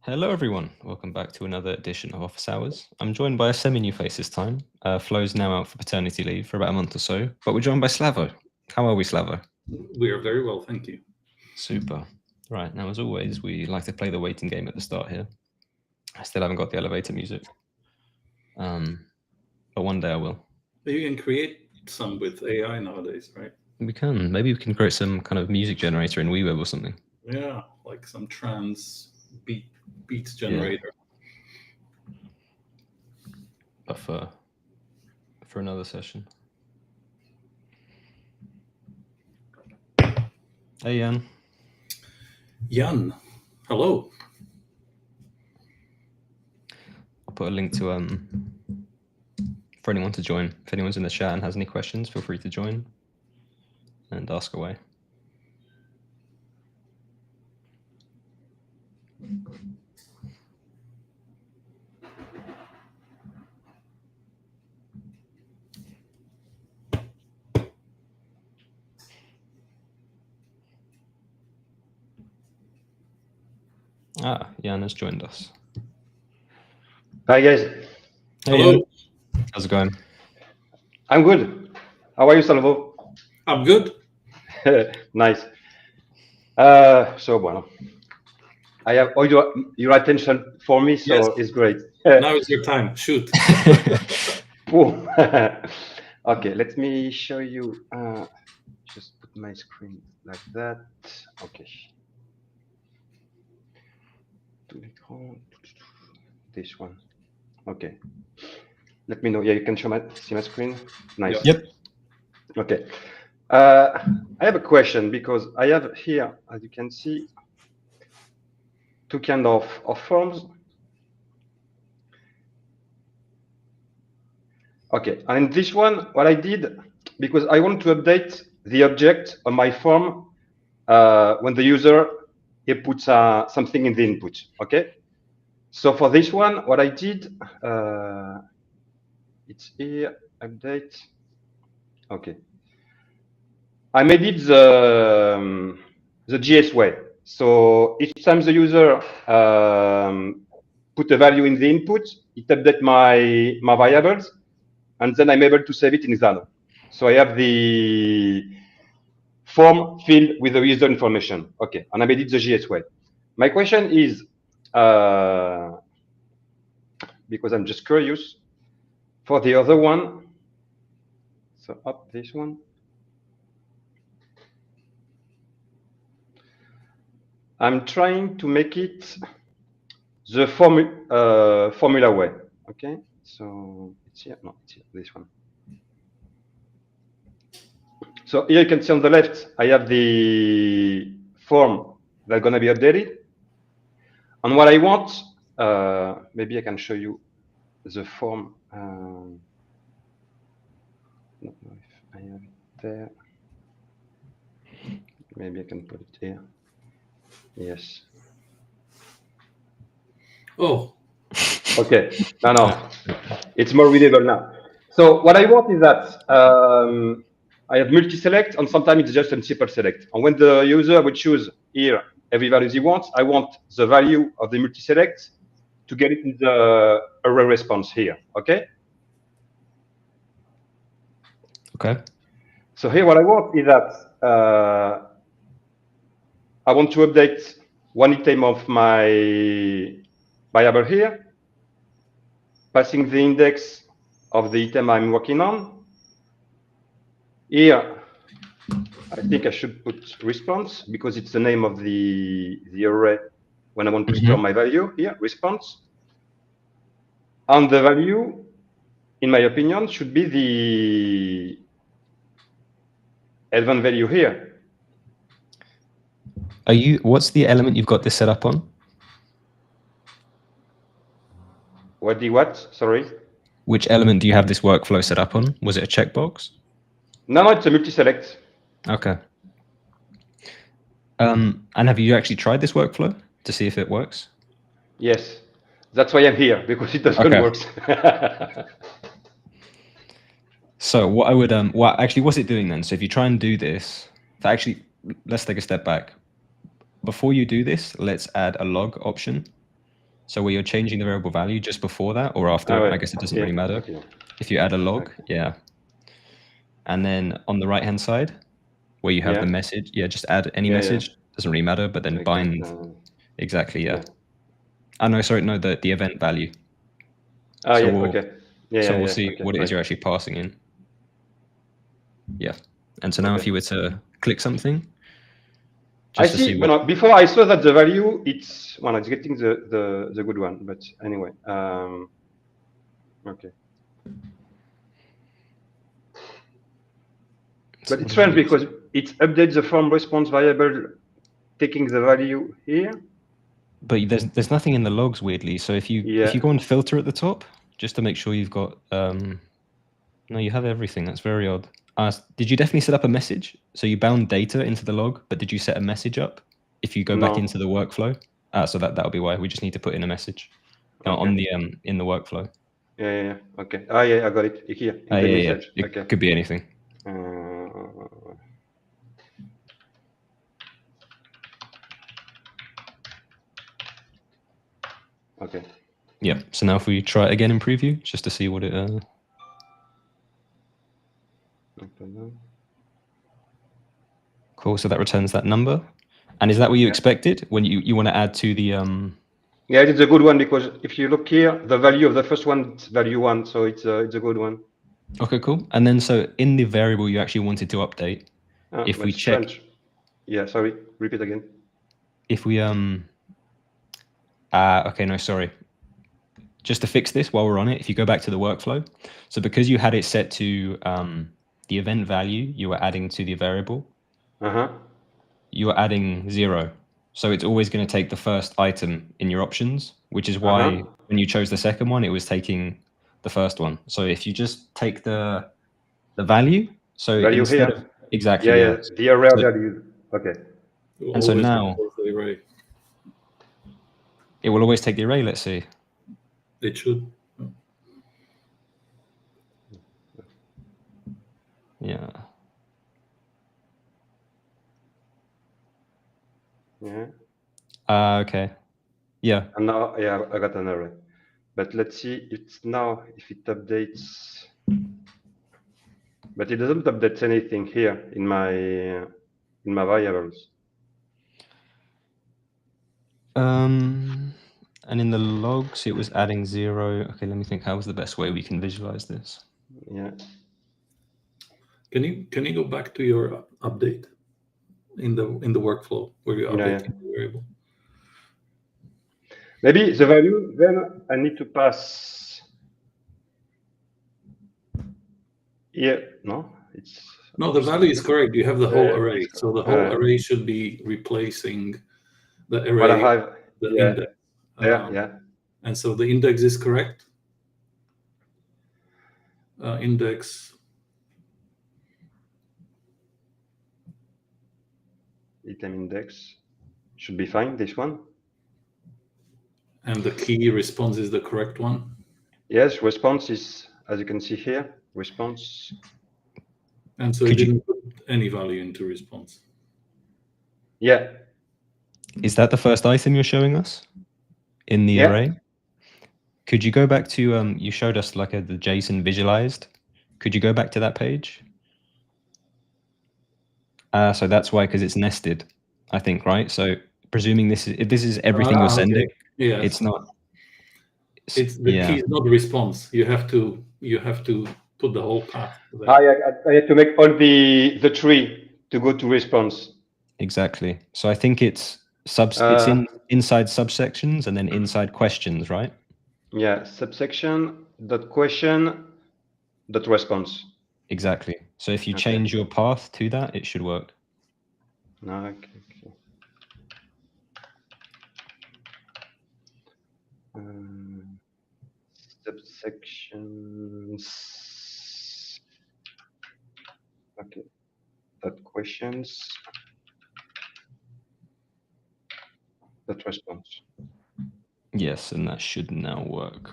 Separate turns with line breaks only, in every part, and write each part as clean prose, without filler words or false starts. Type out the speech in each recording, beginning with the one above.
Hello, everyone. Welcome back to another edition of Office Hours. I'm joined by a semi-new face this time. Flo's now out for paternity leave for about a month or so, but we're joined by Slavo. How are we, Slavo?
We are very well, thank you.
Super. Right, now as always, we like to play the waiting game at the start here. I still haven't got the elevator music, but one day I will.
You can create some with AI nowadays, right?
We can. Maybe we can create some kind of music generator in WeWeb or something.
Yeah, like some trance beats generator.
But for another session. Hey, Jan.
Jan, hello.
I'll put a link to for anyone to join. If anyone's in the chat and has any questions, feel free to join and ask away. Jan has joined us.
Hi guys.
Hey,
Hello.
Jan. How's it going?
I'm good. How are you, Salvo?
I'm good.
Nice. So bueno, I have all your attention for me, so
Yes.
it's great.
Now is your time. Shoot.
Okay, let me show you. Just put my screen like that. Okay. This one. Okay. Let me know. Yeah, you can see my screen. Nice.
Yep.
Okay. I have a question because I have here, as you can see, two kind of forms. Okay, and this one, what I did, because I want to update the object on my form when the user he puts something in the input. Okay, so for this one, what I did, it's here, update. Okay, I made it the GS way. So each time the user put a value in the input, it updates my variables, and then I'm able to save it in Xano. So I have the form filled with the user information. Okay, and I made it the GS way. My question is, because I'm just curious, for the other one, so up this one, I'm trying to make it the formula way. Okay, so it's here. No, it's here, this one. So here you can see on the left, I have the form that's going to be updated. And what I want, maybe I can show you the form. I don't know if I have it there. Maybe I can put it here. Yes.
Oh.
Okay. No. It's more readable now. So what I want is that I have multi-select, and sometimes it's just a simple select. And when the user would choose here every value he wants, I want the value of the multi-select to get it in the array response here. Okay?
Okay.
So here what I want is that I want to update one item of my variable here, passing the index of the item I'm working on. Here, I think I should put response because it's the name of the array when I want to store my value here, response. And the value, in my opinion, should be the advanced value here.
What's the element you've got this set up on?
What? Sorry?
Which element do you have this workflow set up on? Was it a checkbox?
No, it's a multi-select.
Okay. And have you actually tried this workflow to see if it works?
Yes. That's why I'm here, because it doesn't work.
So what I would, what's it doing then? So if you try and do this, let's take a step back. Before you do this, let's add a log option. So where you're changing the variable value just before that or after,
Ah, ouais.
I guess it doesn't really
Yeah,
matter.
okay.
If you add a log,
Okay.
yeah. And then on the right-hand side, where you have
Yeah.
the message, yeah, just add any
Yeah,
message. Doesn't really matter, but then
Like
bind.
that,
Exactly, yeah.
yeah.
Oh, no, sorry, no, the event value.
Ah,
So
yeah,
we'll,
okay. Yeah,
so
yeah,
we'll
yeah,
see
okay,
what it is
right.
you're actually passing in. Yeah. And so now
Okay.
if you were to click something,
I
just to
see.
see
Well,
what,
before I saw that the value, it's getting the good one. But anyway, okay. But it's strange because it updates the form response variable, taking the value here.
but there's nothing in the logs weirdly. So if you go and filter at the top, just to make sure you've got, no, you have everything. That's very odd. Did you definitely set up a message? So you bound data into the log, but did you set a message up? If you go back into the workflow, so that'll be why we just need to put in a message on the in the workflow.
Yeah. Okay. Ah, yeah, I got it here in the message.
It
Okay.
could be anything.
Okay.
Yeah. So now if we try it again in preview, just to see what it. Cool. So that returns that number, and is that what you expected when you want to add to the?
Yeah, it's a good one because if you look here, the value of the first one is value 1, so it's a good one.
Okay, cool. And then so in the variable you actually wanted to update, if we check.
Strange. Yeah, sorry. Repeat again.
If we okay, no, sorry. Just to fix this while we're on it, if you go back to the workflow, so because you had it set to the event value you were adding to the variable, you are adding 0. So it's always going to take the first item in your options, which is why when you chose the second one, it was taking the first one. So if you just take the value, so
value
instead
here.
of exactly,
yeah, the array value. Okay.
And so now
the array.
It will always take the array. Let's see.
It should.
Yeah.
Yeah.
Okay. Yeah.
And now, yeah, I got an array. But let's see, it's now if it updates. But it doesn't update anything here in my variables.
And in the logs, it was adding 0. Okay, let me think. How was the best way we can visualize this?
Yeah.
Can you go back to your update in the workflow where you update the variable?
Maybe the value, then I need to pass here. No, it's
no. The value is correct. You have the whole array, so the whole array should be replacing the array.
What I have,
the index.
Yeah.
And so the index is correct. Index.
Item index should be fine. This one.
And the key response is the correct one.
Yes, response is, as you can see here, response.
And so it didn't put any value into response.
Yeah.
Is that the first item you're showing us in the array? Could you go back to, you showed us like the JSON visualized. Could you go back to that page? So that's why, because it's nested, I think, right? So presuming this is everything you're sending,
yes.
It's not.
It's the key is not the response. You have to put the whole path.
I have to make all the tree to go to response.
Exactly. So I think it's inside subsections and then inside questions, right?
Yeah, subsection dot question dot response.
Exactly. So if you change your path to that, it should work.
Okay. Subsections. Okay. Dot questions. Dot response.
Yes, and that should now work.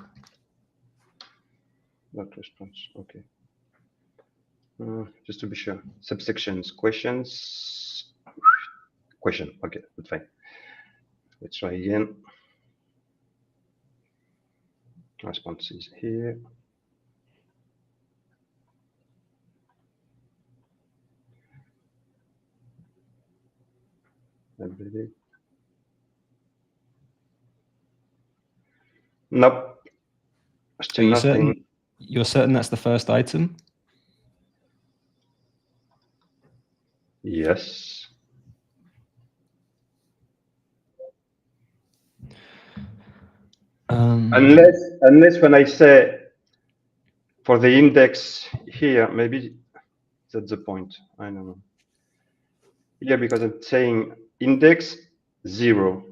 Dot response. Okay. Just to be sure. Subsections. Questions. Question. Okay, that's fine. Let's try again. Response is here. Nope. Still nothing.
You're certain that's the first item?
Yes. Unless when I say for the index here, maybe that's the point. I don't know. Yeah, because I'm saying index 0,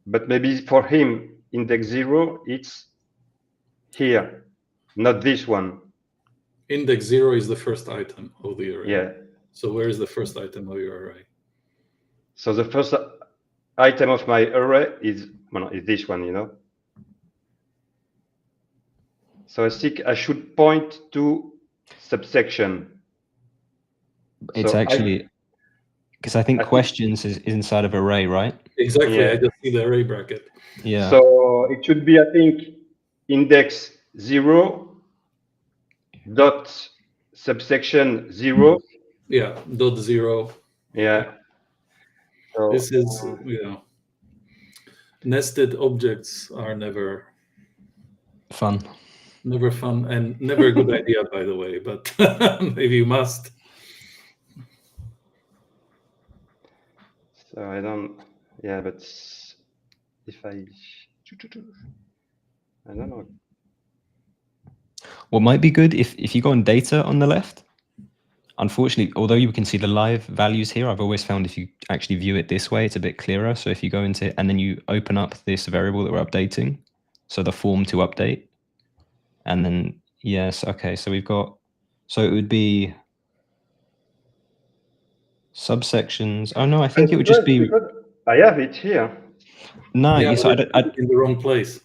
but maybe for him index 0 it's here, not this one.
Index 0 is the first item of the array.
Yeah.
So where is the first item of your array?
So the first item of my array is this one, you know. So I think I should point to subsection.
It's so actually, because I think questions is inside of array, right?
Exactly, yeah. I just see the array bracket.
Yeah.
So it should be, I think, index 0 dot subsection 0.
Yeah, dot 0.
Yeah. So,
this is, you know, nested objects are never
fun.
Never fun and never a good idea, by the way, but maybe you must.
So I don't, yeah, but if I don't know.
What might be good if you go on data on the left, unfortunately, although you can see the live values here, I've always found if you actually view it this way, it's a bit clearer. So if you go into it and then you open up this variable that we're updating, so the form to update, and then, yes, okay, so we've got, so it would be subsections. Oh no, I think it would just be.
I have it here.
No,
yeah,
so
in the wrong place.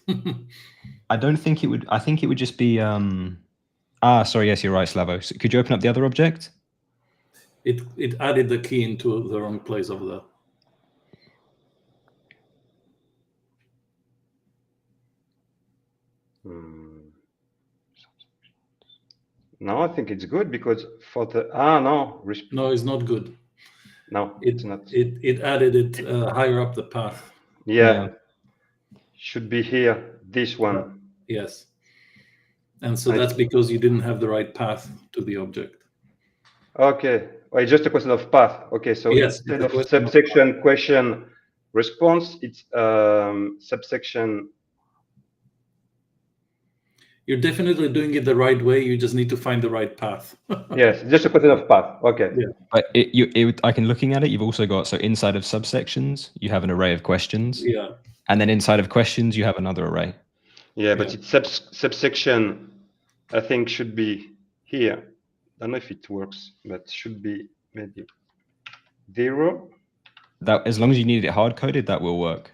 I don't think it would. I think it would just be. Sorry, yes, you're right, Slavo. So could you open up the other object?
It added the key into the wrong place of the.
No, I think it's good because for the no.
No, it's not good.
No, it's not.
It added it higher up the path.
Yeah. Should be here. This one.
Yes. And so that's because you didn't have the right path to the object.
Okay. Well, it's just a question of path. Okay. So
yes,
instead of subsection question response, it's subsection.
You're definitely doing it the right way. You just need to find the right path.
Yes, just a question of path. Okay.
Yeah.
But I can looking at it. You've also got, so inside of subsections, you have an array of questions.
Yeah.
And then inside of questions, you have another array.
Yeah, but it's subsection, I think, should be here. I don't know if it works, but should be maybe 0.
That, as long as you need it hard coded, that will work.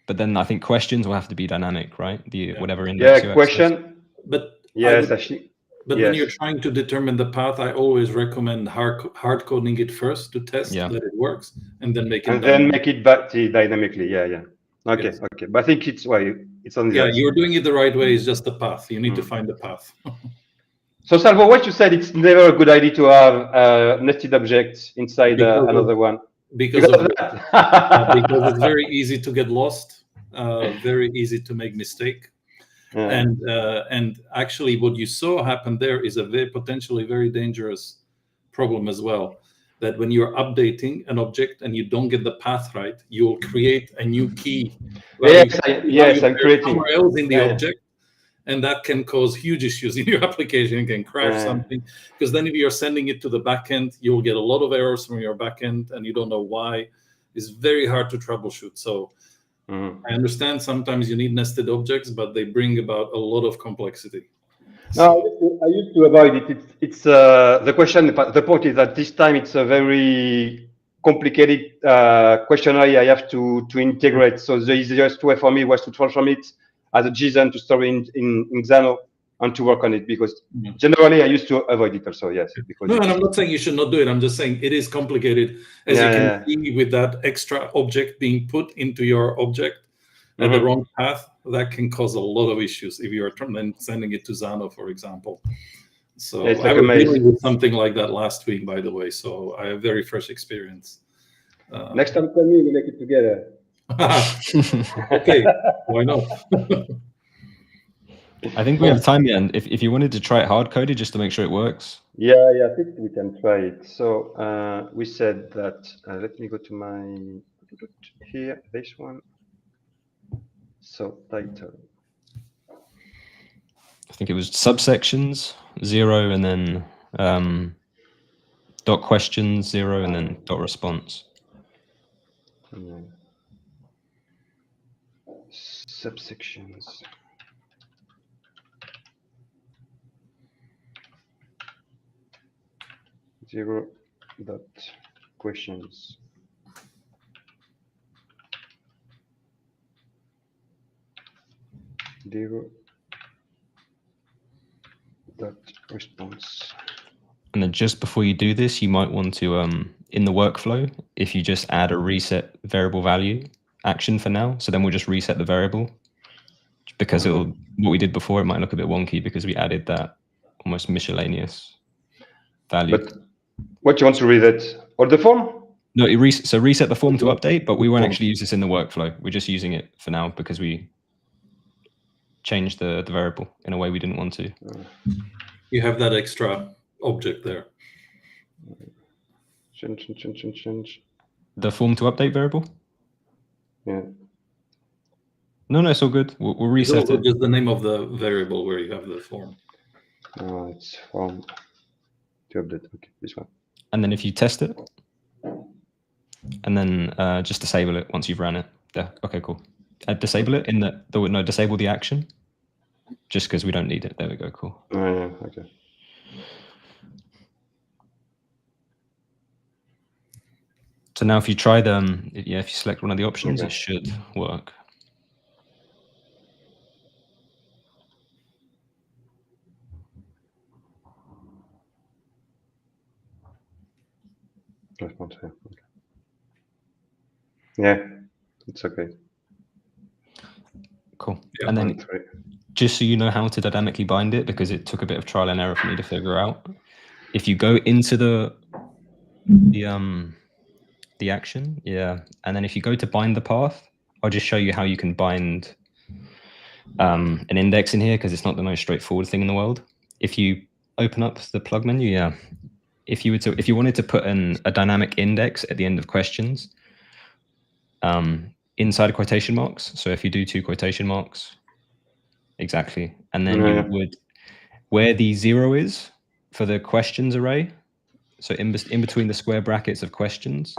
But then I think questions will have to be dynamic, right? Whatever index.
Yeah, question.
But
yes, actually.
But when you're trying to determine the path, I always recommend hard coding it first to test that it works, and then make it.
And then make it back dynamically. Yeah. Okay, yes. Okay. But I think it's it's on the.
Yeah, you're doing it the right way. It's just the path. You need to find the path.
So Salvo, what you said, it's never a good idea to have nested objects inside another one.
Because of that. Because it's very easy to get lost, very easy to make mistake. Yeah. And actually what you saw happen there is a potentially very dangerous problem as well, that when you're updating an object and you don't get the path right, you will create a new key.
Yes, I'm creating
somewhere else in the object, and that can cause huge issues in your application. It can crash something, because then if you're sending it to the backend, you'll get a lot of errors from your backend and you don't know why. It's very hard to troubleshoot. So I understand sometimes you need nested objects, but they bring about a lot of complexity.
No, I used to avoid it. It's the question. The point is that this time it's a very complicated questionnaire I have to integrate. So the easiest way for me was to transform it as a JSON to store in Xano and to work on it, because generally I used to avoid it also. Yes. Because
no, and I'm not saying you should not do it. I'm just saying it is complicated, as you can see with that extra object being put into your object. at the wrong path, that can cause a lot of issues if you are then sending it to Zano, for example. So
It's like
I was
amazing.
dealing with something like that last week, by the way. So I have very fresh experience.
Next time, tell me, we make it together.
Okay, why not?
I think we have time yet. And if you wanted to try it hard coded just to make sure it works.
Yeah, I think we can try it. So we said that, let me go to my, here, this one. So title.
I think it was subsections 0 and then dot questions 0 and then dot response.
Subsections. Zero dot questions. Zero dot response.
And then just before you do this, you might want to, in the workflow, if you just add a reset variable value action for now, so then we'll just reset the variable because what we did before, it might look a bit wonky because we added that almost miscellaneous value.
But what you want to reset? Or the form?
No, so reset the form to update, but we won't actually use this in the workflow. We're just using it for now because we changed the variable in a way we didn't want to.
You have that extra object there.
Change.
The form to update variable?
Yeah.
No, it's all good. We'll reset it.
Just the name of the variable where you have the form.
No, it's form to update. Okay, this one.
And then if you test it, and then just disable it once you've ran it. Yeah. Okay, cool. Disable it in disable the action, just because we don't need it. There we go. Cool.
Oh, yeah. Okay.
So now if you try them, if you select one of the options, it should work.
Response here. Okay. Yeah, it's okay.
Cool.
Yeah,
and then just so you know how to dynamically bind it, because it took a bit of trial and error for me to figure out. If you go into the action, and then if you go to bind the path, I'll just show you how you can bind an index in here, because it's not the most straightforward thing in the world. If you open up the plug menu, if you wanted to put a dynamic index at the end of questions, inside quotation marks. So if you do 2 quotation marks, exactly, and then you would, where the 0 is for the questions array, so in between the square brackets of questions.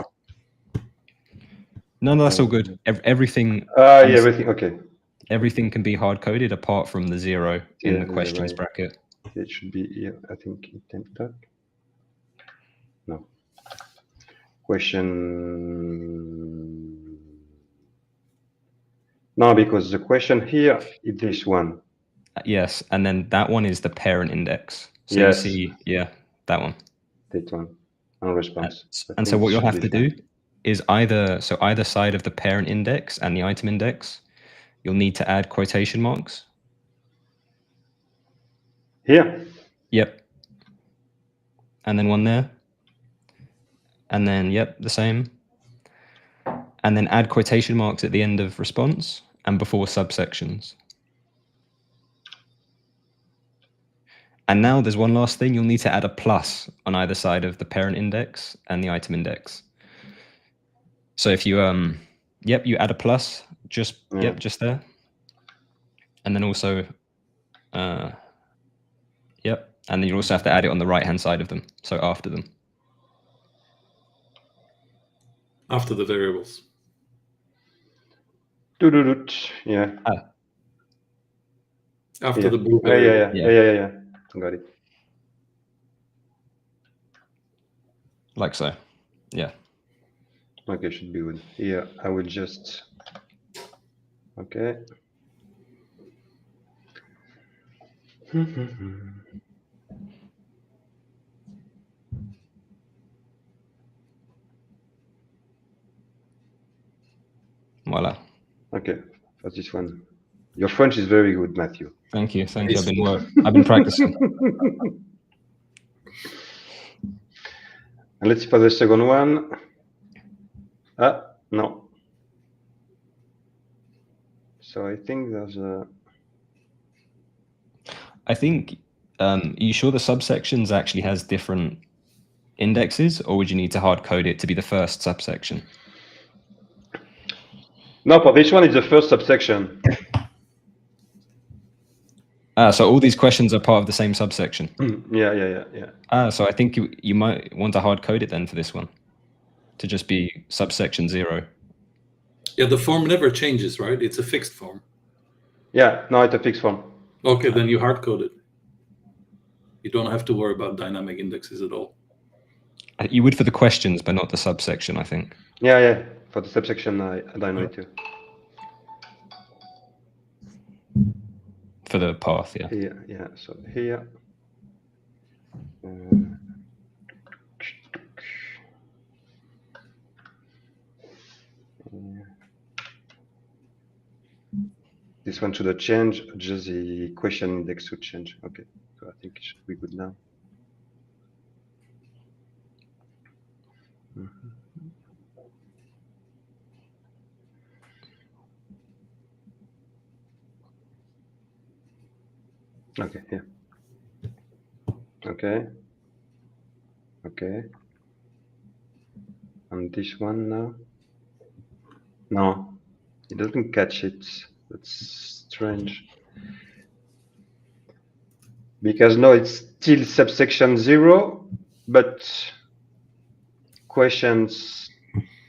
No, that's all good. Everything.
Everything. Okay.
Everything can be hard coded apart from the 0 in the questions bracket.
It should be here. I think it didn't talk. No. Question. No, because the question here is this one.
Yes, and then that one is the parent index. So
yes.
you see, that one.
That one. No response.
And so what you'll have to do is either side of the parent index and the item index, you'll need to add quotation marks.
Here?
Yep. And then one there. And then, the same. And then add quotation marks at the end of response and before subsections. And now there's one last thing. You'll need to add a plus on either side of the parent index and the item index. So if you, you add a plus, just there. And then also, and then you also have to add it on the right-hand side of them. So after them.
After the variables.
Yeah.
After the blue variable.
Yeah. Got it.
Like so. Yeah.
Okay, should be good. Here, I will just. Okay.
Voila.
Okay, for this one. Your French is very good, Matthew.
Thank you. I've been practicing.
And let's see for the second one. No. So I think there's a...
I think, are you sure the subsections actually has different indexes, or would you need to hard code it to be the first subsection?
No, for this one, it's the first subsection.
So all these questions are part of the same subsection?
Yeah.
So I think you might want to hard code it then for this one, to just be subsection 0.
Yeah, the form never changes, right? It's a fixed form.
Yeah, no, it's a fixed form.
Okay, then you hard code it. You don't have to worry about dynamic indexes at all.
You would for the questions, but not the subsection, I think.
Yeah. For the subsection, I don't know it too.
For the path, yeah.
Yeah. So here. This one should change, just the question index should change. Okay, so I think it should be good now. Okay, yeah. Okay. And this one now? No, it doesn't catch it. That's strange. Because no, it's still subsection 0, but questions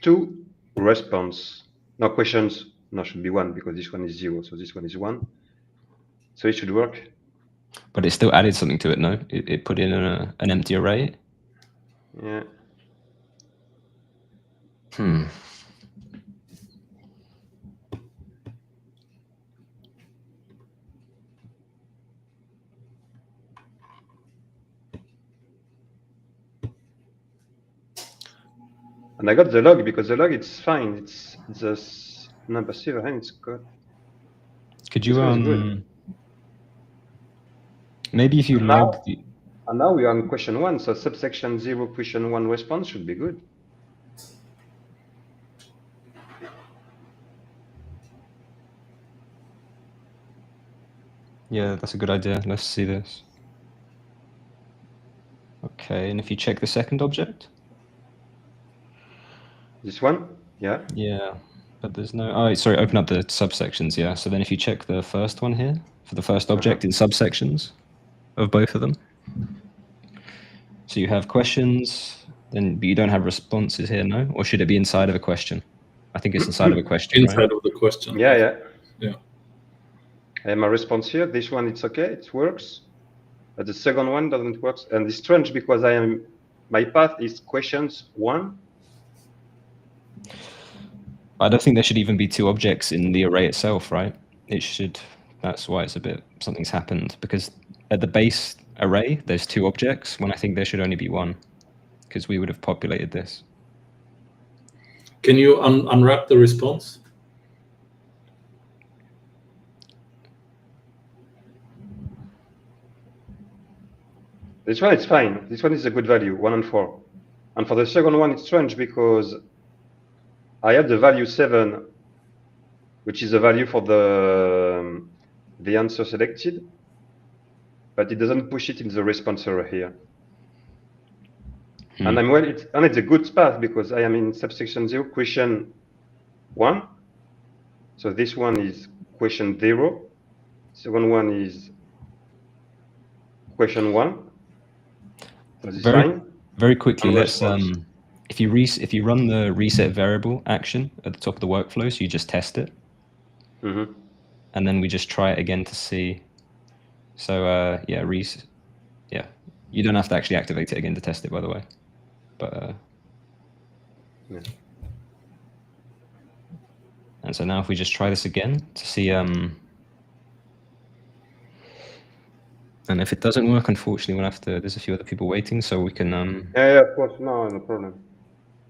2 response. No, questions, no, should be 1 because this one is 0, so this one is 1. So it should work.
But it still added something to it, no? It put in an empty array?
Yeah. And I got the log because the log it's fine. It's a number 0 and it's good.
Could you maybe if you log the...
And now we are on question 1, so subsection 0 question 1 response should be good.
Yeah, that's a good idea. Let's see this. Okay, and if you check the second object?
This one? Yeah.
Yeah, but there's no... Oh, sorry, open up the subsections, yeah. So then if you check the first one here, for the first object in subsections of both of them. So you have questions, but you don't have responses here, no? Or should it be inside of a question? I think it's inside of a question,
inside
right?
of the question.
Yeah.
I
have my response here. This one, it's okay, it works. But the second one doesn't work. And it's strange because my path is questions 1.
I don't think there should even be 2 objects in the array itself, right? It should, that's why it's a bit, something's happened, because at the base array, there's 2 objects, when I think there should only be 1, because we would have populated this.
Can you unwrap the response?
This one is fine. This one is a good value, 1 and 4. And for the second one, it's strange because I have the value 7, which is the value for the answer selected, but it doesn't push it in the response array here. And it's a good path because I am in subsection 0, question 1. So this one is question 0. Second one is question 1.
Very quickly, let's if you run the reset variable action at the top of the workflow, so you just test it, and then we just try it again to see. So you don't have to actually activate it again to test it, by the way. But and so now if we just try this again to see, and if it doesn't work, unfortunately, we'll have to. There's a few other people waiting, so we can.
Yeah, of course, no problem.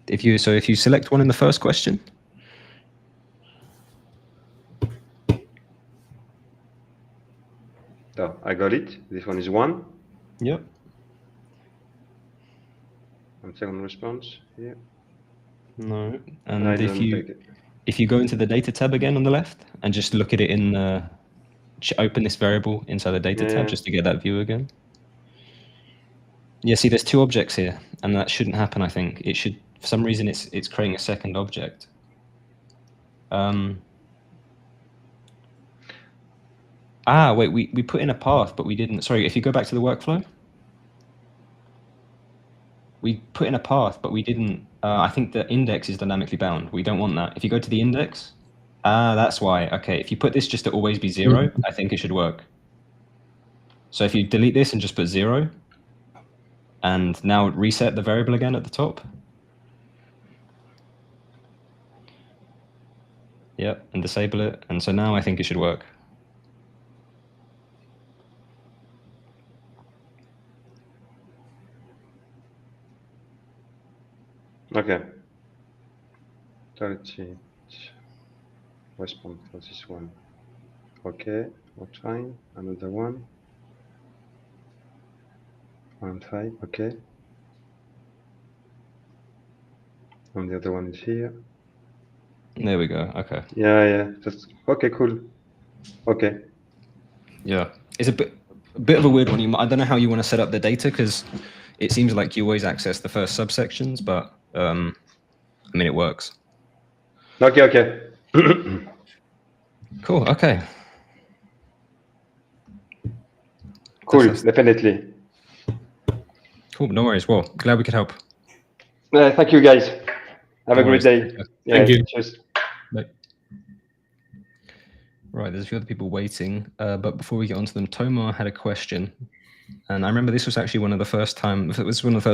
If you select one in the first question.
So I got it. This one is 1.
Yep.
And second response here.
No. And if you go into the data tab again on the left and just look at it in the, open this variable inside the data tab just to get that view again. Yeah, see, there's 2 objects here, and that shouldn't happen. I think it should. For some reason, it's creating a second object. Wait, we put in a path, but we didn't. Sorry, if you go back to the workflow, we put in a path, but we didn't. I think the index is dynamically bound. We don't want that. If you go to the index, that's why. Okay, if you put this just to always be 0, I think it should work. So if you delete this and just put 0, and now reset the variable again at the top. Yep, and disable it. And so now I think it should work.
Okay. 30. Response for this one. Okay, we're trying. Another one. 1.5. Okay. And the other one is here.
There we go. Okay.
Yeah. That's okay. Cool. Okay.
Yeah, it's a bit of a weird one. I don't know how you want to set up the data because it seems like you always access the first subsections, but I mean it works.
Okay.
Cool. Okay.
Cool. Definitely.
Cool. No worries. Well, glad we could help.
Thank you, guys. Have a great day. Yeah,
Thank you.
Cheers.
Bye. Right, there's a few other people waiting, but before we get onto them, Tomar had a question, and I remember this was actually one of the first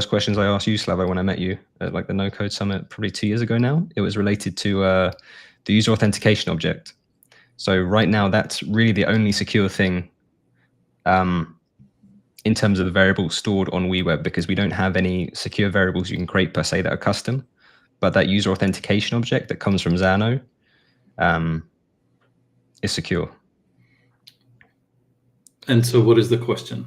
questions I asked you, Slavo, when I met you at like the No Code Summit probably 2 years ago now. It was related to the user authentication object. So right now, that's really the only secure thing in terms of the variables stored on WeWeb, because we don't have any secure variables you can create per se that are custom, but that user authentication object that comes from Xano is secure.
And so what is the question?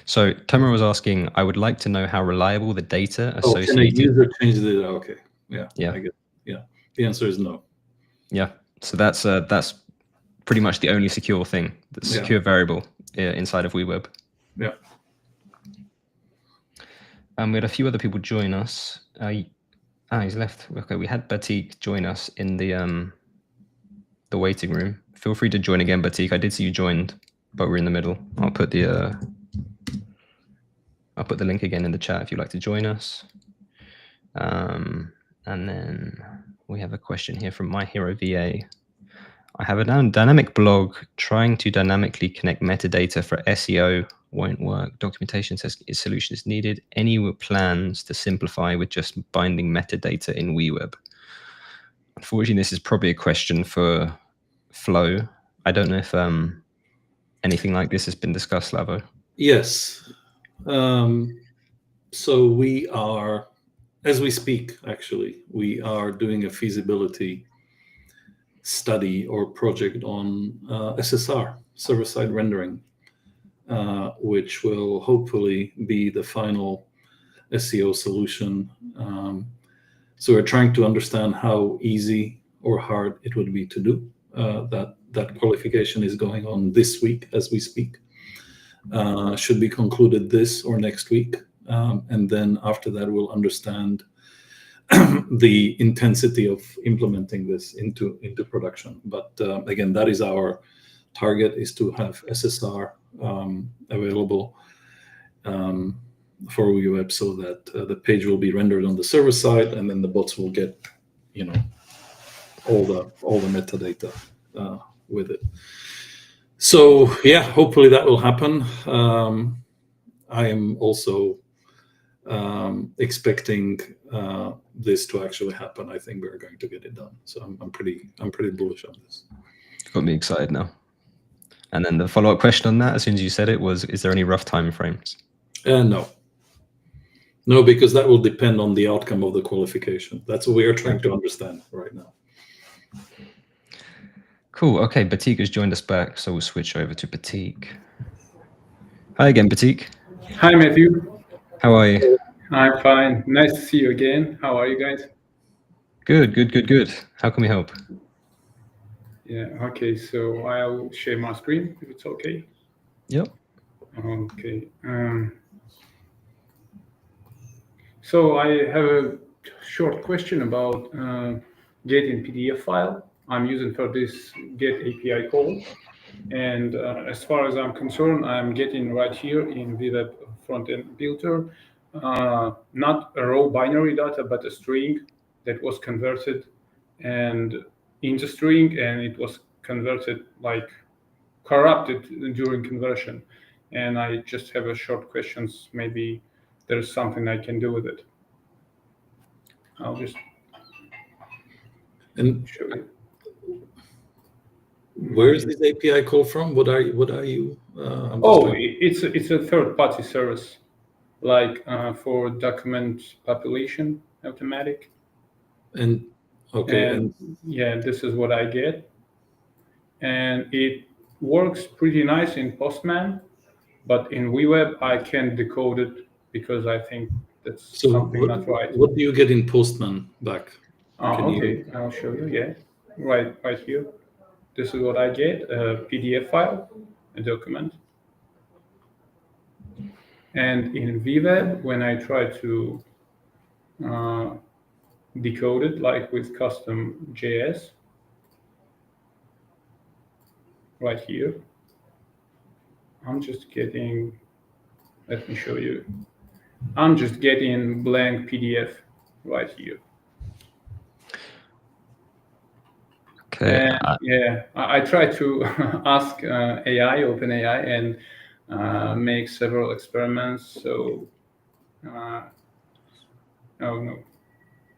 So Tomer was asking, I would like to know how reliable the data associated.
Can a user change the data? Okay.
Yeah.
I get it. Yeah. The answer is no.
Yeah. So that's pretty much the only secure thing, the secure variable inside of WeWeb.
Yeah.
We had a few other people join us. He's left. Okay, we had Batik join us in the waiting room. Feel free to join again, Batik. I did see you joined, but we're in the middle. I'll put the link again in the chat if you'd like to join us. And then we have a question here from My Hero VA. I have a dynamic blog trying to dynamically connect metadata for SEO. Won't work. Documentation says its solution is needed. Any plans to simplify with just binding metadata in WeWeb? Unfortunately, this is probably a question for Flo. I don't know if anything like this has been discussed, Slavo.
Yes. So we are, as we speak, actually, we are doing a feasibility study or project on SSR, server-side rendering, which will hopefully be the final SEO solution. So we're trying to understand how easy or hard it would be to do. That qualification is going on this week as we speak. Should be concluded this or next week. And then after that, we'll understand the intensity of implementing this into production. But again, that is our target, is to have SSR available for WeWeb, so that the page will be rendered on the server side, and then the bots will get, all the metadata with it. So yeah, hopefully that will happen. I am also expecting this to actually happen. I think we're going to get it done. So I'm pretty bullish on this.
Got me excited now. And then the follow-up question on that, as soon as you said it, was, is there any rough time frames?
No, because that will depend on the outcome of the qualification. That's what we are trying to understand right now.
Cool. Okay, Batik has joined us back, so we'll switch over to Batik. Hi again, Batik.
Hi, Matthew.
How are you?
I'm fine. Nice to see you again. How are you guys?
Good, good, good, good. How can we help?
Yeah, okay. So I'll share my screen if it's okay.
Yep.
Okay. So I have a short question about getting PDF file. I'm using for this get API call. And as far as I'm concerned, I'm getting right here in WeWeb front-end builder, not a raw binary data, but a string that was converted and into string, and it was converted like corrupted during conversion. And I just have a short questions. Maybe there's something I can do with it. I'll just show you.
Where is this API call from? What are you?
It's a third-party service, like for document population automatic.
And
yeah, this is what I get, and it works pretty nice in Postman, but in WeWeb I can't decode it because I think that's something not right.
What do you get in Postman back?
Okay, I'll show you. Yeah, right here. This is what I get: a PDF file, a document. And in WeWeb, when I try to decode it, like with custom JS, right here, I'm just getting, let me show you. I'm just getting blank PDF right here.
Okay.
Yeah, I try to ask AI, OpenAI, and make several experiments. So, oh no,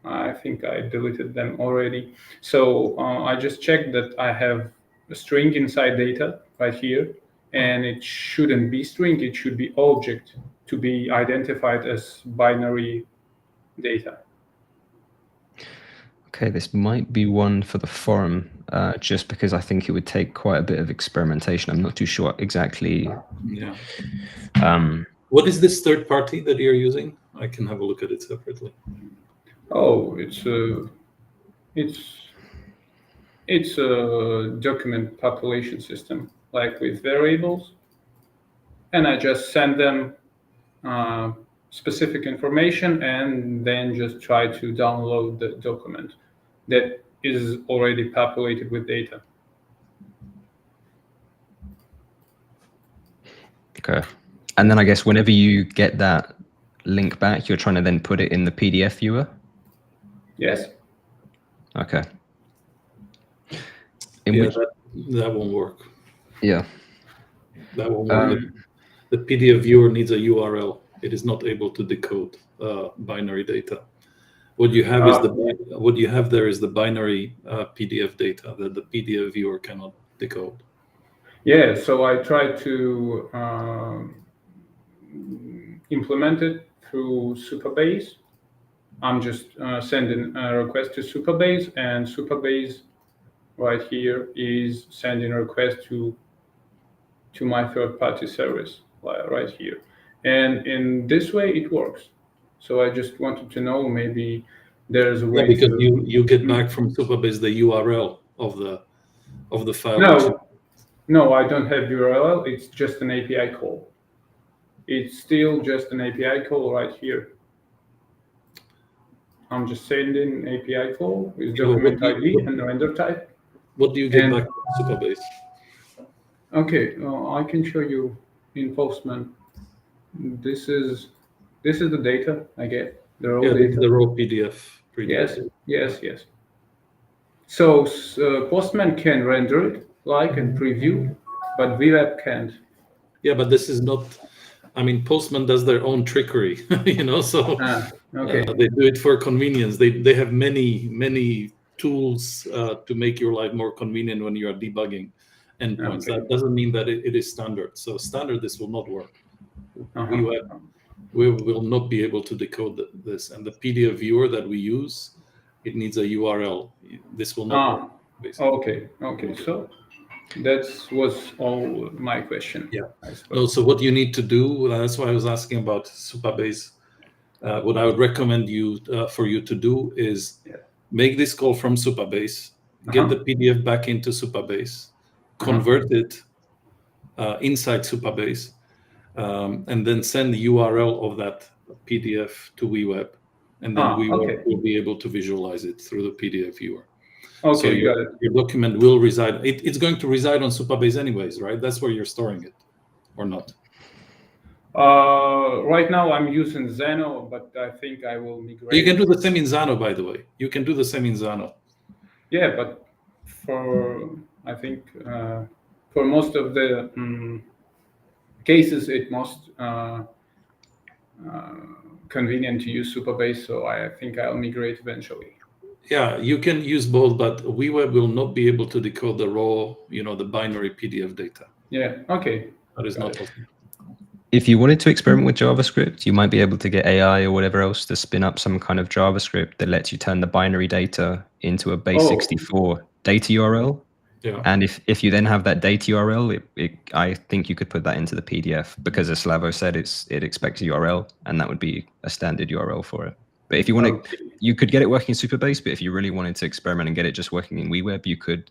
I think I deleted them already. So I just checked that I have a string inside data right here, and it shouldn't be string, it should be object to be identified as binary data.
Okay, this might be one for the forum, just because I think it would take quite a bit of experimentation. I'm not too sure exactly.
Yeah. What is this third party that you're using? I can have a look at it separately.
Oh, it's a document population system, like with variables, and I just send them specific information and then just try to download the document that is already populated with data.
Okay. And then I guess whenever you get that link back, you're trying to then put it in the PDF viewer?
Yes.
Okay.
That won't work.
Yeah.
That won't work. The PDF viewer needs a URL. It is not able to decode binary data. What you have is what you have there is the binary PDF data that the PDF viewer cannot decode.
Yeah, so I tried to implement it through Supabase. I'm just sending a request to Supabase, and Supabase right here is sending a request to my third-party service right here. And in this way, it works. So I just wanted to know, maybe there's a way
because you get back from Supabase the URL of the file.
No, I don't have URL. It's just an API call. It's still just an API call right here. I'm just sending API call with document ID and render type.
What do you get back from Supabase?
Okay, I can show you in Postman. This is the data I get. The raw data.
The raw PDF.
Yes. So Postman can render it and preview, but WeWeb can't.
Yeah, but this is not. I mean, Postman does their own trickery, So
okay.
They do it for convenience. They have many tools to make your life more convenient when you are debugging endpoints.
Okay.
That doesn't mean that it is standard. So standard, this will not work. We will not be able to decode this, and the PDF viewer that we use, it needs a URL. This will not work. Basically.
Okay. So That was all my question.
Yeah.
I suppose.
No, so what you need to do, that's why I was asking about Supabase. What I would recommend for you to do is make this call from Supabase, get the PDF back into Supabase, convert it inside Supabase, and then send the URL of that PDF to WeWeb, and then WeWeb will be able to visualize it through the PDF viewer.
Okay,
so
got it.
Your document will reside. It's going to reside on Supabase anyways, right? That's where you're storing it, or not?
Right now I'm using Xeno, but I think I will migrate.
You can do the same in Xano, by the way. You can do the same in Xano.
Yeah, but I think for most of the cases, it most convenient to use Supabase, so I think I'll migrate eventually.
Yeah, you can use both, but WeWeb will not be able to decode the raw, the binary PDF data.
Yeah, okay.
That is not possible.
If you wanted to experiment with JavaScript, you might be able to get AI or whatever else to spin up some kind of JavaScript that lets you turn the binary data into a base64 data URL.
Yeah.
And if you then have that data URL, I think you could put that into the PDF, because as Slavo said, it expects a URL, and that would be a standard URL for it. But if you want to, you could get it working in Supabase, but if you really wanted to experiment and get it just working in WeWeb, you could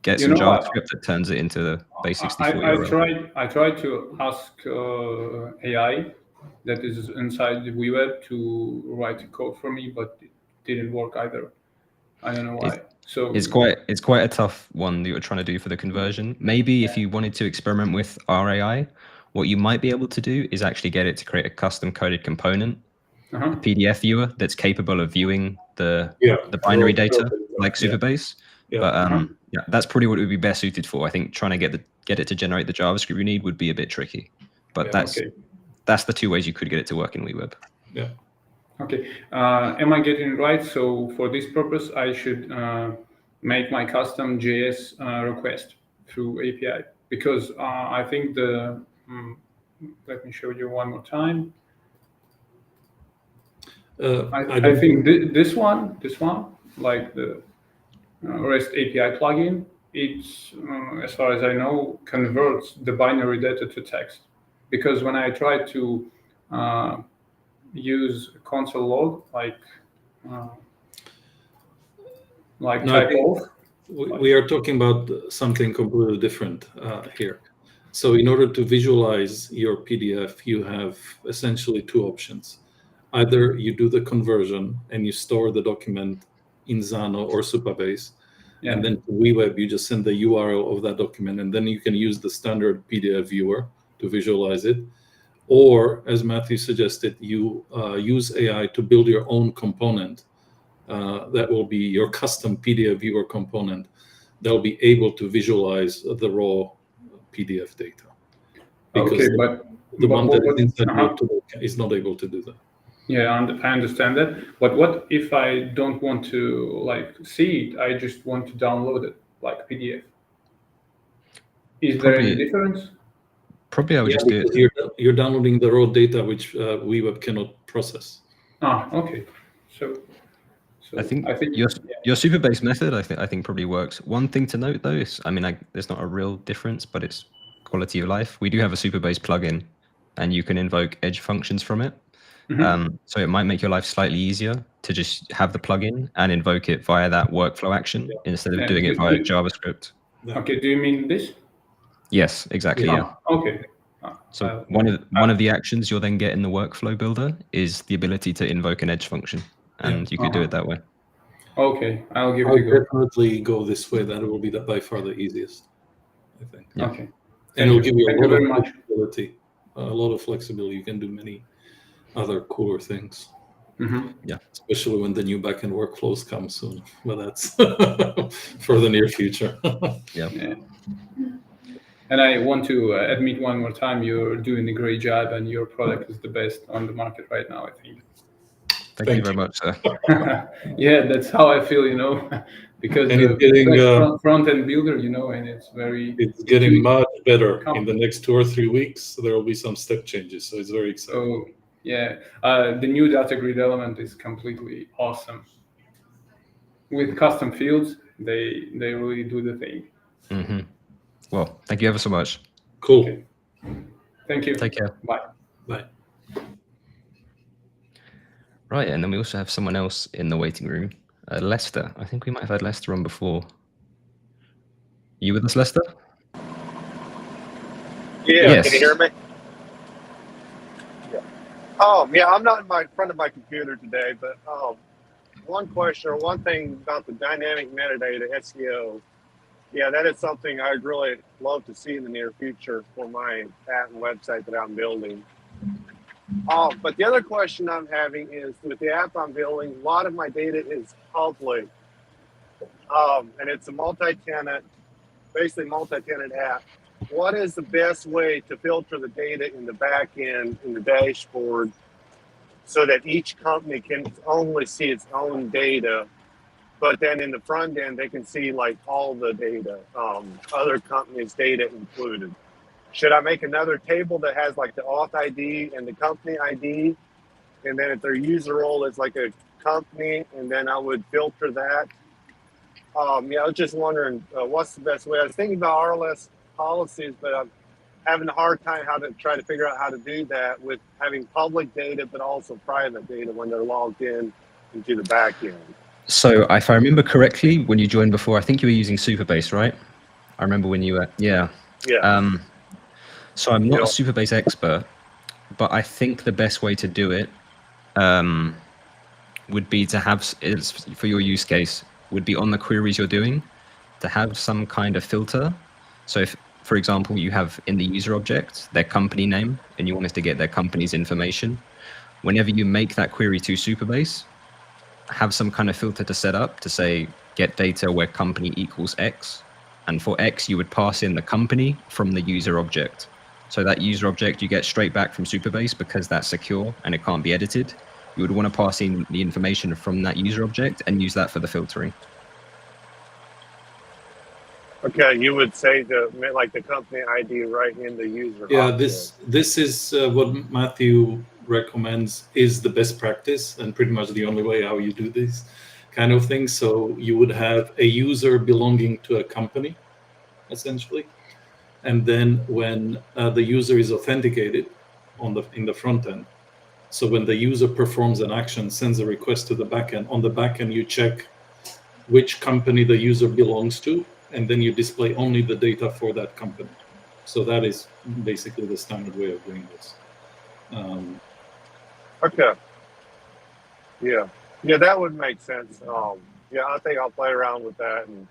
get some JavaScript that turns it into the base64 URL.
I tried to ask AI that is inside the WeWeb to write code for me, but it didn't work either. I don't know why. So
it's quite a tough one that you're trying to do for the conversion. Maybe if you wanted to experiment with RAI, what you might be able to do is actually get it to create a custom coded component, a PDF viewer that's capable of viewing the binary data like Supabase. But that's probably what it would be best suited for. I think trying to get it to generate the JavaScript you need would be a bit tricky. But that's the two ways you could get it to work in WeWeb.
Yeah.
Okay. Am I getting it right? So for this purpose, I should make my custom JS request through API, because I think let me show you one more time. I think this one, like the REST API plugin, it's as far as I know, converts the binary data to text. Because when I try to use console log, type of.
We are talking about something completely different here. So in order to visualize your PDF, you have essentially two options. Either you do the conversion and you store the document in Xano or Supabase, and then to WeWeb, you just send the URL of that document, and then you can use the standard PDF viewer to visualize it. Or, as Matthew suggested, you use AI to build your own component that will be your custom PDF viewer component that will be able to visualize the raw PDF data. Because the one that is inside your tool is not able to do that.
Yeah, I understand that. But what if I don't want to see it? I just want to download it like PDF. Is there any difference?
Probably I would just do
it. You're downloading the raw data which WeWeb cannot process.
Okay. So
I think your Supabase method I think probably works. One thing to note though is, there's not a real difference, but it's quality of life. We do have a Supabase plugin, and you can invoke edge functions from it. So it might make your life slightly easier to just have the plugin and invoke it via that workflow action instead of doing it via JavaScript.
Okay, do you mean this?
Yes, exactly. Yeah.
Okay.
So one of the actions you'll then get in the workflow builder is the ability to invoke an edge function, and you could do it that way.
Okay, I'll give it a go.
Definitely go this way. That will be by far the easiest, I think.
Yeah.
Okay.
And it'll give you a lot of flexibility. A lot of flexibility. You can do many other cooler things.
Yeah.
Especially when the new backend workflows come soon. But that's for the near future.
Yeah.
And I want to admit one more time, you're doing a great job, and your product is the best on the market right now, I think.
Thank you very much, sir.
Yeah, that's how I feel, because the front-end builder, and it's
getting much better in the next 2 or 3 weeks. There will be some step changes, so it's very exciting.
So, yeah, the new data grid element is completely awesome. With custom fields, they really do the thing.
Mm-hmm. Well, thank you ever so much.
Cool.
Okay. Thank you.
Take care.
Bye.
Bye.
Right, and then we also have someone else in the waiting room, Lester. I think we might have had Lester on before. You with us, Lester?
Yeah,
Yes.
Can you hear me? Yeah. Yeah, I'm not in front of my computer today, but one question or one thing about the dynamic metadata SEO. Yeah, that is something I'd really love to see in the near future for my app and website that I'm building. But the other question I'm having is with the app I'm building, a lot of my data is public, and it's a multi-tenant, basically multi-tenant app. What is the best way to filter the data in the back end, in the dashboard, so that each company can only see its own data, but then in the front end, they can see like all the data, other companies' data included? Should I make another table that has like the auth ID and the company ID? And then if their user role is like a company, and then I would filter that. Yeah, I was just wondering what's the best way. I was thinking about RLS policies, but I'm having a hard time how to try to figure out how to do that with having public data, but also private data when they're logged in into the back end.
So if I remember correctly, when you joined before, I think you were using Superbase, right? I remember when you were, yeah.
Yeah.
So I'm not
Yeah.
a Superbase expert, but I think the best way to do it would be to have, for your use case, would be on the queries you're doing, to have some kind of filter. So if, for example, you have in the user object their company name and you want us to get their company's information, whenever you make that query to Superbase, have some kind of filter to set up to say get data where company equals X, and for X you would pass in the company from the user object. So that user object you get straight back from Superbase because that's secure and it can't be edited. You would want to pass in the information from that user object and use that for the filtering.
Okay, you would say like the company ID right in the user.
Yeah,
object.
this is what Matthew recommends is the best practice and pretty much the only way how you do this kind of thing. So you would have a user belonging to a company, essentially, and then when the user is authenticated in the front end, so when the user performs an action, sends a request to the backend, on the backend you check which company the user belongs to, and then you display only the data for that company. So that is basically the standard way of doing this.
Okay. Yeah, that would make sense. Yeah, I think I'll play around with that and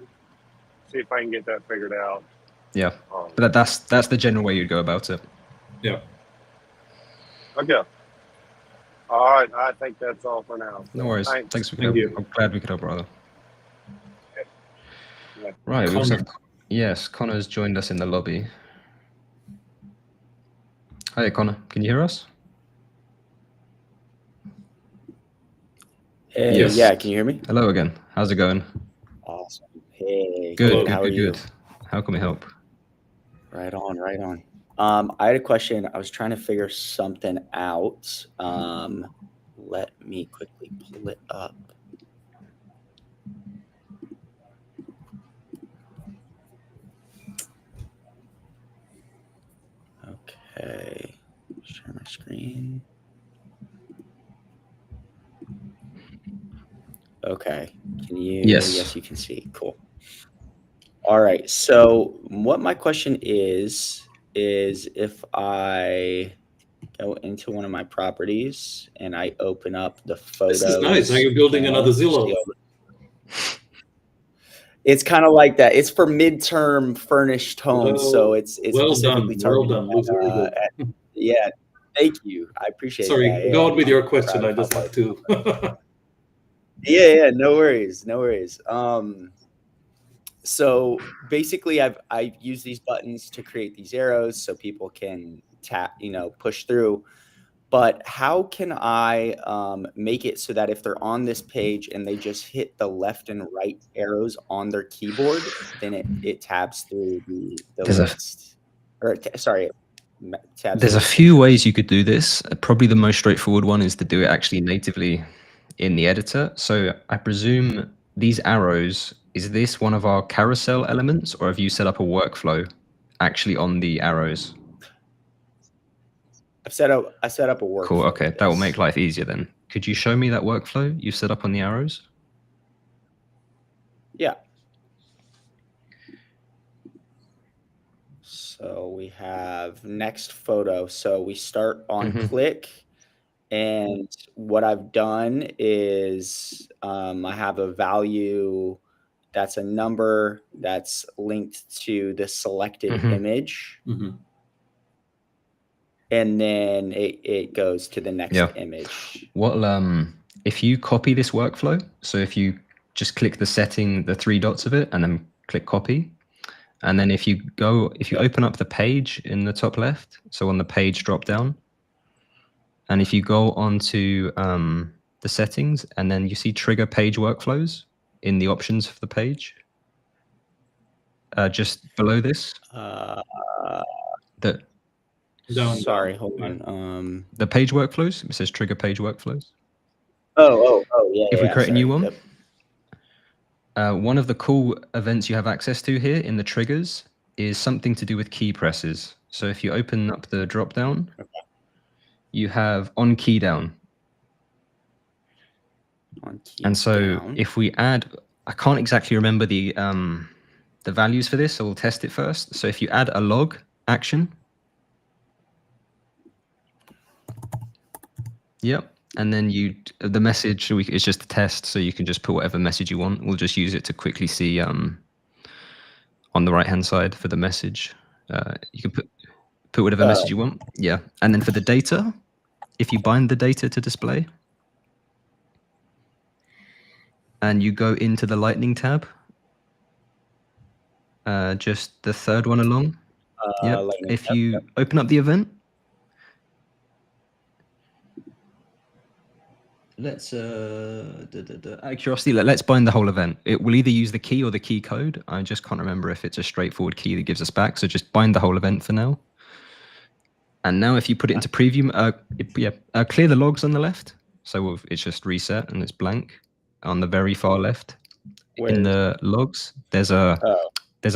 see if I can get that figured out.
Yeah, but that's the general way you'd go about it.
Yeah.
Okay. All right, I think that's all for now.
No worries. Thanks for
Thank you.
I'm glad we could help, brother.
Yeah.
Right, we also have, yes, Connor's joined us in the lobby. Hi, Connor. Can you hear us?
Hey,
Yes.
Yeah, can you hear me?
Hello again. How's it going?
Awesome. Hey,
Good.
how are you?
Good. How can we help?
Right on, right on. I had a question. I was trying to figure something out. Let me quickly pull it up. Okay, share my screen. Okay, can you?
Yes.
You can see. Cool. All right. So what my question is if I go into one of my properties and I open up the photos.
This is nice. Are you building another Zillow?
It's kind of like that. It's for midterm furnished homes, so it's
well
specifically
done. Well
targeted
done. Looks really good.
yeah, thank you. I appreciate
Sorry,
that.
go
Yeah,
on with your
I'm
question.
proud
I
of my
just like
wife.
to.
Yeah, no worries. So basically I've used these buttons to create these arrows so people can tap, push through. But how can I make it so that if they're on this page and they just hit the left and right arrows on their keyboard, then it tabs through the list?
There's a few ways you could do this. Probably the most straightforward one is to do it actually natively in the editor. So I presume these arrows is this one of our carousel elements, or have you set up a workflow actually on the arrows?
I set up a workflow.
Cool. Okay, that will make life easier then. Could you show me that workflow you set up on the arrows?
Yeah. So we have next photo. So we start on click, and what I've done is I have a value that's a number that's linked to the selected image. And then it goes to the next image.
Well, if you copy this workflow, so if you just click the setting, the 3 dots of it, and then click copy, and then if you open up the page in the top left, so on the page drop down, and if you go onto the settings, and then you see trigger page workflows in the options of the page, just below this,
Sorry, hold on.
the page workflows, it says trigger page workflows.
Oh, yeah.
If we create a new one, one of the cool events you have access to here in the triggers is something to do with key presses. So if you open up the drop down, you have on key down. And so if we add, I can't exactly remember the values for this, so we'll test it first. So if you add a log action, and then the message is just a test, so you can just put whatever message you want. We'll just use it to quickly see on the right hand side for the message. You can put whatever message you want. Yeah, and then for the data, if you bind the data to display, and you go into the Lightning tab, just the third one along. If you open up the event, let's out of curiosity, let's bind the whole event. It will either use the key or the key code. I just can't remember if it's a straightforward key that gives us back. So just bind the whole event for now. And now if you put it into preview, clear the logs on the left. So it's just reset and it's blank. On the very far left, in the logs, there's a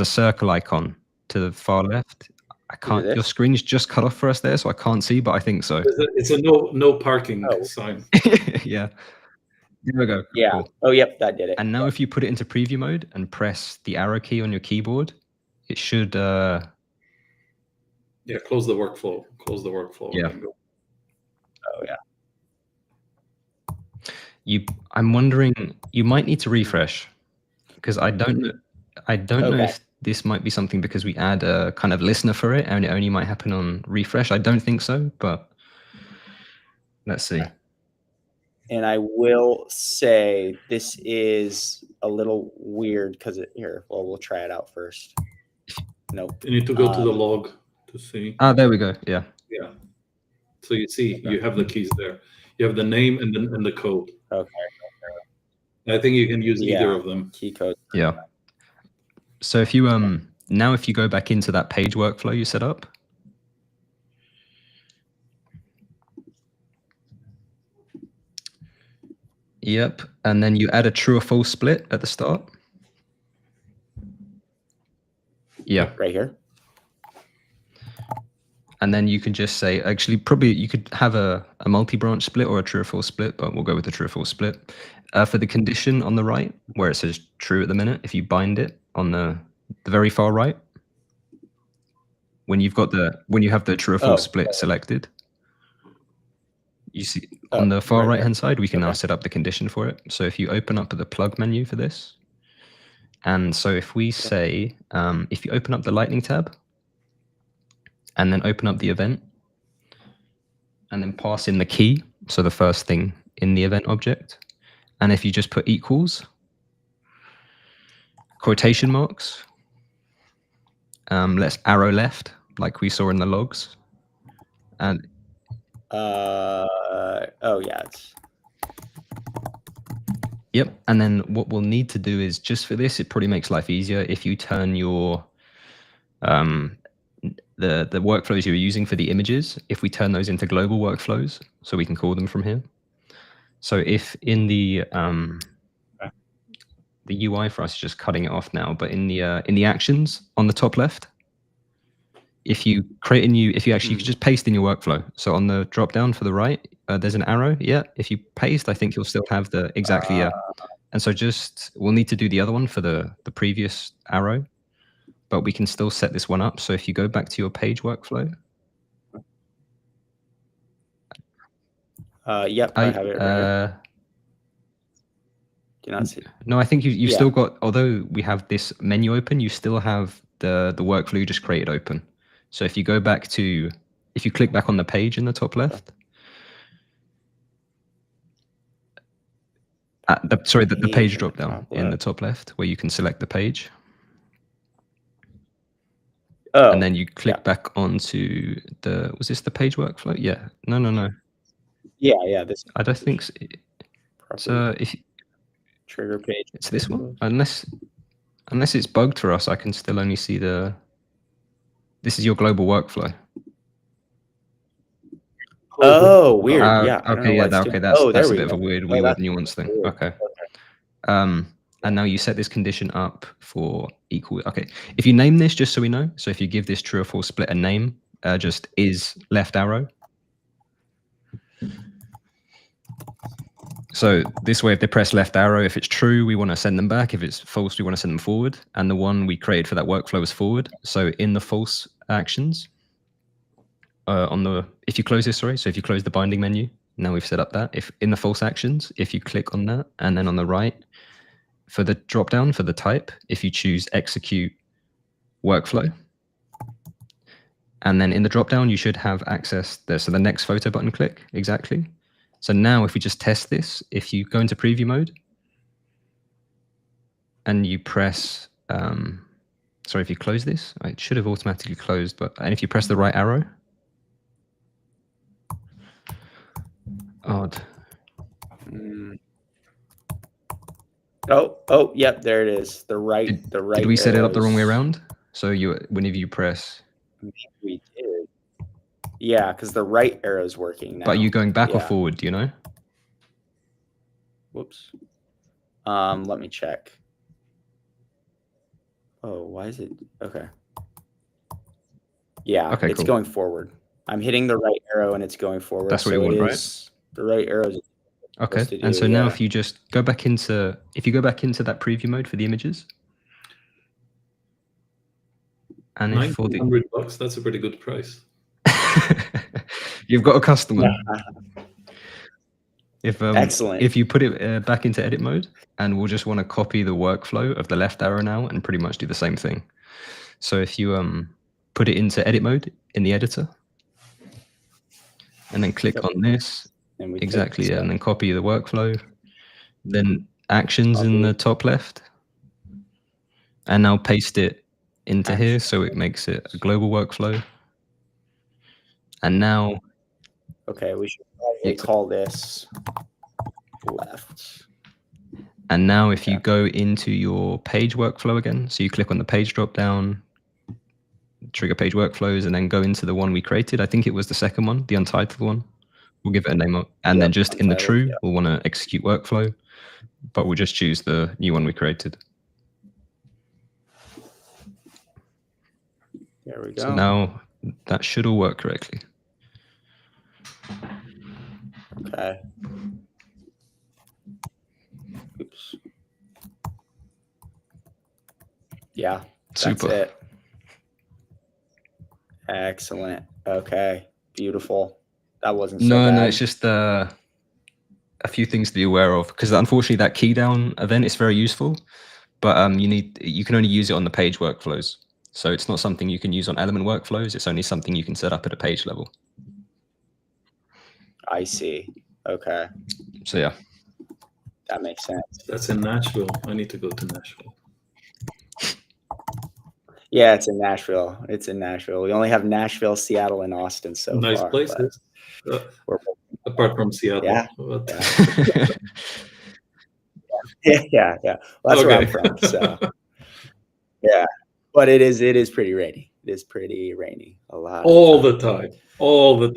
circle icon to the far left. I can't. Your screen's just cut off for us there, so I can't see, but I think so.
It's a no parking sign.
Yeah. There we go.
Yeah.
Cool.
Oh, yep, that did it.
And now if you put it into preview mode and press the arrow key on your keyboard, it should.
Close the workflow. Close the workflow.
Yeah.
Oh yeah.
I'm wondering, you might need to refresh, because I don't know. Know if this might be something because we add a kind of listener for it, and it only might happen on refresh. I don't think so, but let's see.
And I will say this is a little weird because we'll try it out first. Nope.
You need to go to the log to see.
Ah, there we go. Yeah.
Yeah. So you see, you have the keys there. You have the name and the code.
Okay.
I think you can use either of them.
Key code.
Yeah. So if you now if you go back into that page workflow you set up, and then you add a true or false split at the start. Yeah.
Right here.
And then you can just say, actually, probably you could have a multi-branch split or a true or false split, but we'll go with the true or false split. For the condition on the right, where it says true at the minute, if you bind it on the very far right, when you have the true or false split selected, you see on the far right hand side, we can now set up the condition for it. So if you open up the plug menu for this, and so if we say, if you open up the Lightning tab, and then open up the event, and then pass in the key, so the first thing in the event object, and if you just put equals, quotation marks, let's arrow left, like we saw in the logs, and and then what we'll need to do is, just for this, it probably makes life easier if you turn your the workflows you're using for the images, if we turn those into global workflows, so we can call them from here. So if in the the UI for us is just cutting it off now. But in the actions on the top left, if you create a new, if you actually you can just paste in your workflow. So on the drop down for the right, there's an arrow. Yeah, if you paste, I think you'll still have the exactly. Yeah, and so just we'll need to do the other one for the previous arrow, but we can still set this one up. So if you go back to your page workflow.
Yep, I have it right here. Do you not see?
No, I think you've still got, although we have this menu open, you still have the workflow you just created open. So if you go back to, if you click back on the page in the top left, the page drop down in the top left where you can select the page.
Oh,
and then you click back onto the, was this the page workflow? Yeah, no.
Yeah, this.
I don't think so. So if
trigger page,
it's this one, unless it's bugged for us, I can still only see the. This is your global workflow.
Oh, weird. Yeah.
Okay. Yeah. Okay. That's a bit of a weird WeWeb nuance thing. Okay. And now you set this condition up for equal. Okay. If you name this, just so we know. So if you give this true or false split a name, just is left arrow. So this way, if they press left arrow, if it's true, we want to send them back. If it's false, we want to send them forward. And the one we created for that workflow is forward. So in the false actions, if you close this, so if you close the binding menu, now we've set up that. If in the false actions, if you click on that, and then on the right, for the drop down for the type, if you choose execute workflow, and then in the drop down, you should have access there. So the next photo button click, exactly. So now if we just test this, if you go into preview mode and you press, if you close this, it should have automatically closed, and if you press the right arrow, odd.
Oh, yep, there it is. The right.
Did we set it up the wrong way around? So whenever you press.
We did. Yeah, because the right arrow is working now.
But are you going back or forward? Do you know?
Whoops. Let me check. Oh, why is it? Okay. Yeah,
okay,
it's going forward. I'm hitting the right arrow and it's going forward.
That's what you want, right?
The right arrow is.
Okay, and so now if you just go back into, that preview mode for the images. And if for the
$900, that's a pretty good price.
You've got a customer.
Excellent.
If you put it back into edit mode, and we'll just want to copy the workflow of the left arrow now and pretty much do the same thing. So if you put it into edit mode in the editor, and then click on this, exactly, and then copy the workflow, then actions in the top left, and now paste it into here so it makes it a global workflow. And now,
okay, we should probably call this left.
And now if you go into your page workflow again, so you click on the page drop down, trigger page workflows, and then go into the one we created. I think it was the second one, the untitled one. We'll give it a name up. And then just in the true, we'll want to execute workflow, but we'll just choose the new one we created.
There we go.
So now that should all work correctly.
Okay. Oops. Yeah.
Super.
That's it. Excellent. Okay. Beautiful. That wasn't so bad.
No, it's just a few things to be aware of, because unfortunately that key down event is very useful, but you can only use it on the page workflows. So it's not something you can use on element workflows. It's only something you can set up at a page level.
I see. Okay.
So yeah.
That makes sense.
That's in Nashville. I need to go to Nashville.
Yeah, it's in Nashville. It's in Nashville. We only have Nashville, Seattle, and Austin so far.
Nice places. Apart from Seattle.
Yeah. Yeah. Well, that's where I'm from. So yeah. But it is pretty rainy. It is pretty rainy a lot.
All the time.
All the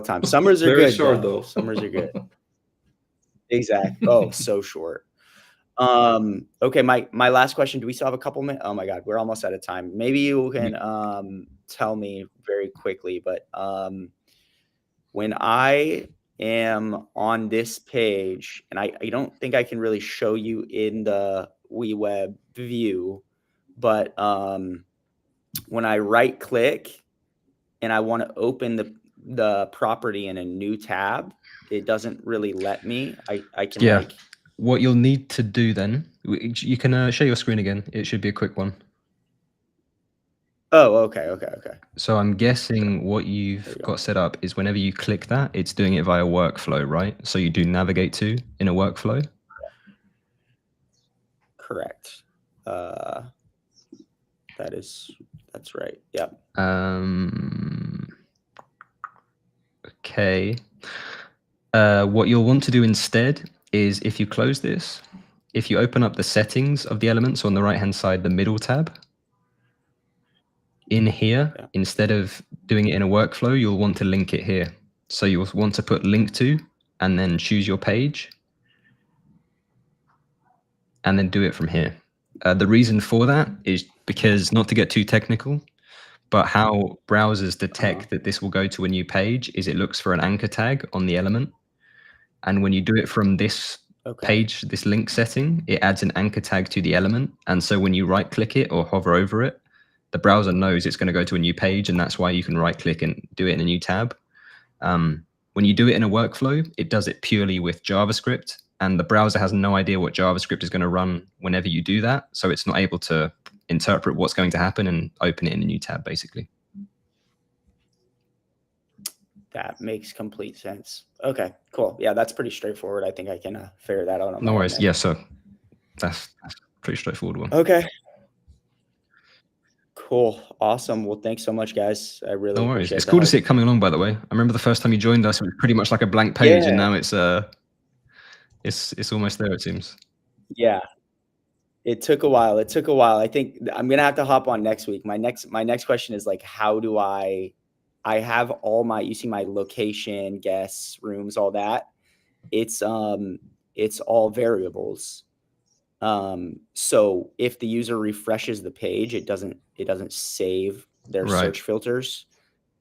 time. Summers are
Very
good.
short though.
Summers are good. Exactly. Oh, so short. Okay, my last question. Do we still have a couple minutes? Oh my God, we're almost out of time. Maybe you can tell me very quickly, but when I am on this page, and I don't think I can really show you in the WeWeb view, but when I right click and I want to open the property in a new tab, it doesn't really let me. I can like.
What you'll need to do then, you can share your screen again. It should be a quick one.
Oh, okay.
So I'm guessing what you've got set up is whenever you click that, it's doing it via workflow, right? So you do navigate to in a workflow.
Correct. That's right. Yep.
Okay. What you'll want to do instead is if you close this, if you open up the settings of the elements on the right-hand side, the middle tab, in here, instead of doing it in a workflow, you'll want to link it here. So you'll want to put link to and then choose your page and then do it from here. The reason for that is because, not to get too technical, but how browsers detect that this will go to a new page is it looks for an anchor tag on the element. And when you do it from this page, this link setting, it adds an anchor tag to the element. And so when you right click it or hover over it, the browser knows it's going to go to a new page, and that's why you can right click and do it in a new tab. When you do it in a workflow, it does it purely with JavaScript, and the browser has no idea what JavaScript is going to run whenever you do that. So it's not able to interpret what's going to happen and open it in a new tab, basically.
That makes complete sense. Okay, cool. Yeah, that's pretty straightforward. I think I can figure that out on my
No worries.
own.
Yeah, so that's a pretty straightforward one.
Okay. Cool. Awesome. Well, thanks so much, guys. I really
No worries.
appreciate
It's cool to see it coming along, by the way. I remember the first time you joined us, it was pretty much like a blank page, and now it's almost there, it seems.
Yeah. It took a while. I think I'm gonna have to hop on next week. My next question is like, how do I have all my, you see my location, guests, rooms, all that. It's all variables. So if the user refreshes the page, it doesn't save their search filters.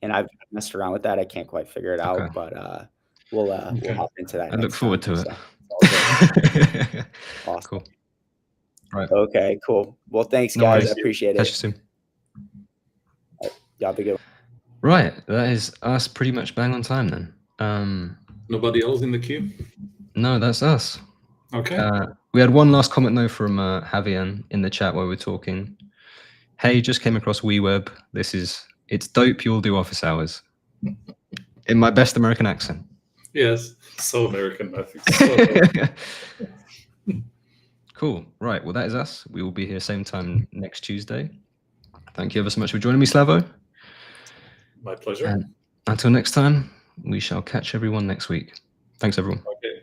And I've messed around with that. I can't quite figure it out, but we'll hop into that.
I look forward to it.
Awesome.
Cool. Right.
Okay, cool. Well, thanks, guys. I appreciate it.
Catch you soon.
Y'all be good.
Right. That is us pretty much bang on time then.
Nobody else in the queue? No,
that's us.
Okay.
We had one last comment though from Javier in the chat while we were talking. Hey, just came across WeWeb. It's dope. You'll do office hours. In my best American accent.
Yes, so American, I think. So
Cool. Right. Well, that is us. We will be here same time next Tuesday. Thank you ever so much for joining me, Slavo.
My pleasure.
And until next time, we shall catch everyone next week. Thanks, everyone.